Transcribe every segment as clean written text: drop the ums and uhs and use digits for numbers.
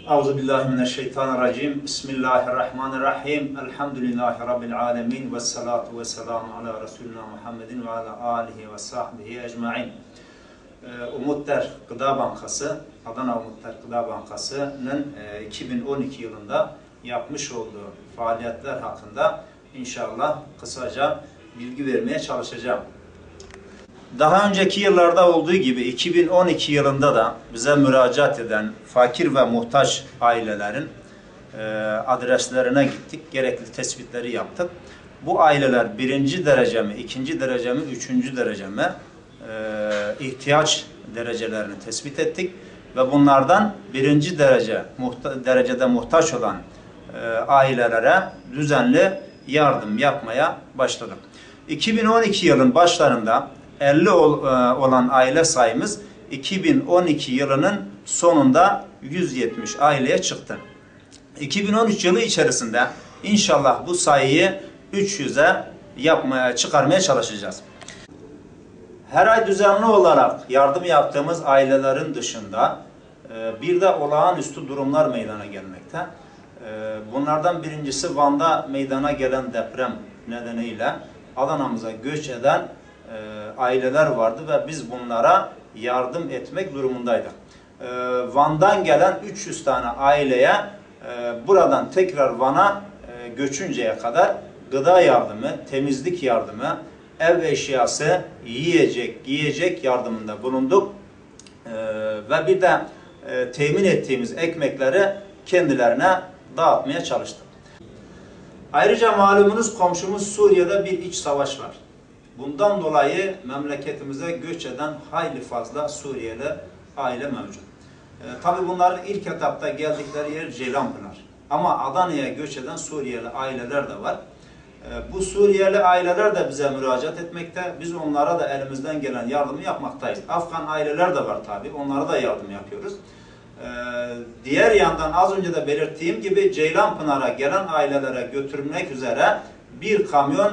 Euzubillahimineşşeytanirracim. Bismillahirrahmanirrahim. Elhamdülillahi Rabbil alemin. Ve salatu ve selamu ala Resulina Muhammedin ve ala alihi ve sahbihi ecmain. Umutlar Gıda Bankası, Adana Umutlar Gıda Bankası'nın 2012 yılında yapmış olduğu faaliyetler hakkında inşallah kısaca bilgi vermeye çalışacağım. Daha önceki yıllarda olduğu gibi 2012 yılında da bize müracaat eden fakir ve muhtaç ailelerin adreslerine gittik. Gerekli tespitleri yaptık. Bu aileler birinci derece mi, ikinci derece mi, üçüncü derece mi ihtiyaç derecelerini tespit ettik. Ve bunlardan birinci derecede muhtaç olan ailelere düzenli yardım yapmaya başladık. 2012 yılın başlarında 50 olan aile sayımız 2012 yılının sonunda 170 aileye çıktı. 2013 yılı içerisinde inşallah bu sayıyı 300'e çıkarmaya çalışacağız. Her ay düzenli olarak yardım yaptığımız ailelerin dışında bir de olağanüstü durumlar meydana gelmekte. Bunlardan birincisi Van'da meydana gelen deprem nedeniyle Adana'mıza göç eden aileler vardı ve biz bunlara yardım etmek durumundaydık. Van'dan gelen 300 tane aileye buradan tekrar Van'a göçünceye kadar gıda yardımı, temizlik yardımı, ev eşyası, yiyecek yardımında bulunduk. Ve bir de temin ettiğimiz ekmekleri kendilerine dağıtmaya çalıştık. Ayrıca malumunuz komşumuz Suriye'de bir iç savaş var. Bundan dolayı memleketimize göç eden hayli fazla Suriyeli aile mevcut. Tabi bunların ilk etapta geldikleri yer Ceylanpınar. Ama Adana'ya göç eden Suriyeli aileler de var. Bu Suriyeli aileler de bize müracaat etmekte. Biz onlara da elimizden gelen yardımı yapmaktayız. Afgan aileler de var tabi. Onlara da yardım yapıyoruz. Diğer yandan az önce de belirttiğim gibi Ceylanpınar'a gelen ailelere götürülmek üzere bir kamyon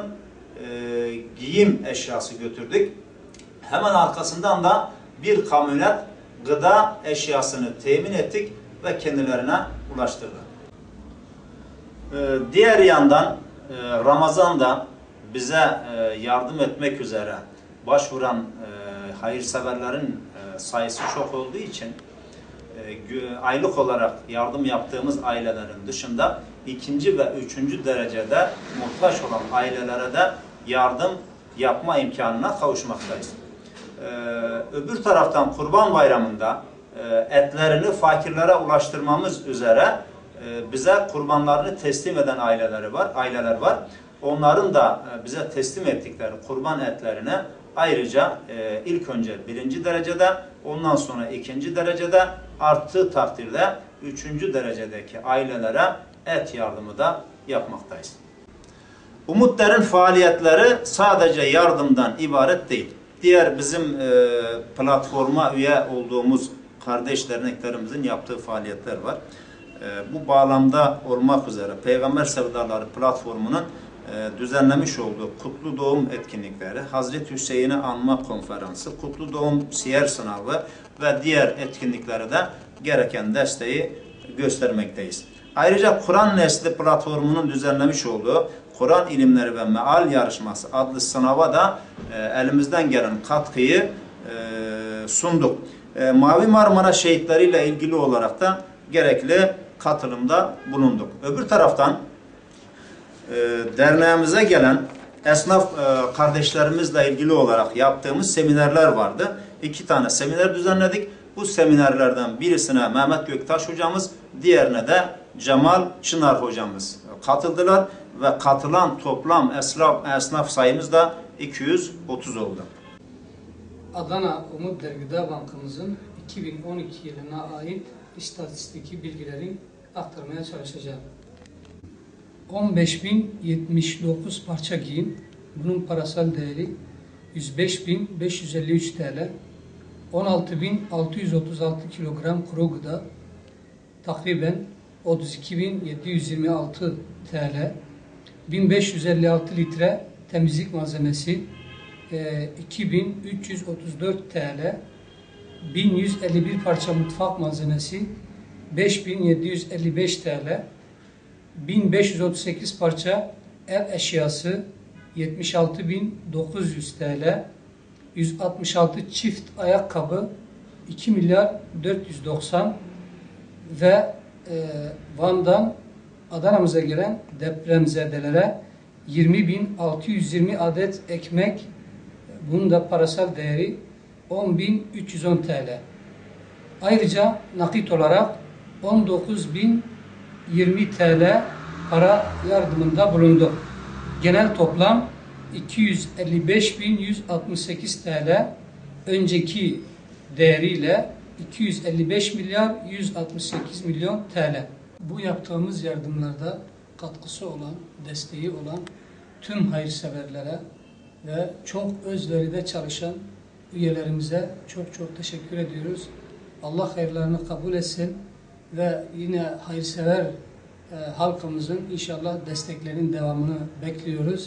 giyim eşyası götürdük. Hemen arkasından da bir kamyonet gıda eşyasını temin ettik ve kendilerine ulaştırdık. Diğer yandan Ramazan'da bize yardım etmek üzere başvuran hayırseverlerin sayısı çok olduğu için aylık olarak yardım yaptığımız ailelerin dışında ikinci ve üçüncü derecede muhtaç olan ailelere de yardım yapma imkanına kavuşmaktayız. Öbür taraftan Kurban Bayramı'nda etlerini fakirlere ulaştırmamız üzere bize kurbanlarını teslim eden aileler var. Onların da bize teslim ettikleri kurban etlerini ayrıca ilk önce birinci derecede, ondan sonra ikinci derecede, arttığı takdirde üçüncü derecedeki ailelere et yardımı da yapmaktayız. Umutlar'ın faaliyetleri sadece yardımdan ibaret değil. Diğer bizim platforma üye olduğumuz kardeş derneklerimizin yaptığı faaliyetler var. Bu bağlamda olmak üzere Peygamber Sevdaları platformunun düzenlemiş olduğu Kutlu Doğum etkinlikleri, Hazreti Hüseyin'i anma konferansı, Kutlu Doğum siyer sınavı ve diğer etkinliklere de gereken desteği göstermekteyiz. Ayrıca Kur'an Nesli platformunun düzenlemiş olduğu Kur'an İlimleri ve Meal Yarışması adlı sınava da elimizden gelen katkıyı sunduk. Mavi Marmara şehitleriyle ilgili olarak da gerekli katılımda bulunduk. Öbür taraftan derneğimize gelen esnaf kardeşlerimizle ilgili olarak yaptığımız seminerler vardı. 2 tane seminer düzenledik. Bu seminerlerden birisine Mehmet Göktaş hocamız, diğerine de Cemal Çınar hocamız katıldılar ve katılan toplam esnaf sayımız da 230 oldu. Adana Umutlar Gıda Bankamızın 2012 yılına ait istatistiki bilgileri aktarmaya çalışacağım. 15.079 parça giyim, bunun parasal değeri 105.553 TL, 16.636 kilogram kuru gıda, takriben 32.726 TL, 1556 litre temizlik malzemesi, 2.334 TL, 1151 parça mutfak malzemesi, 5.755 TL, 1538 parça ev eşyası 76.900 TL, 166 çift ayakkabı 2 milyar 490 ve Van'dan Adana'mıza gelen depremzedelere 20.620 adet ekmek, bunun da parasal değeri 10.310 TL. Ayrıca nakit olarak 19.020 TL para yardımında bulundu. Genel toplam 255.168 TL, önceki değeriyle 255 milyar 168 milyon TL. Bu yaptığımız yardımlarda katkısı olan, desteği olan tüm hayırseverlere ve çok özveride çalışan üyelerimize çok teşekkür ediyoruz. Allah hayırlarını kabul etsin ve yine hayırsever halkımızın inşallah desteklerinin devamını bekliyoruz.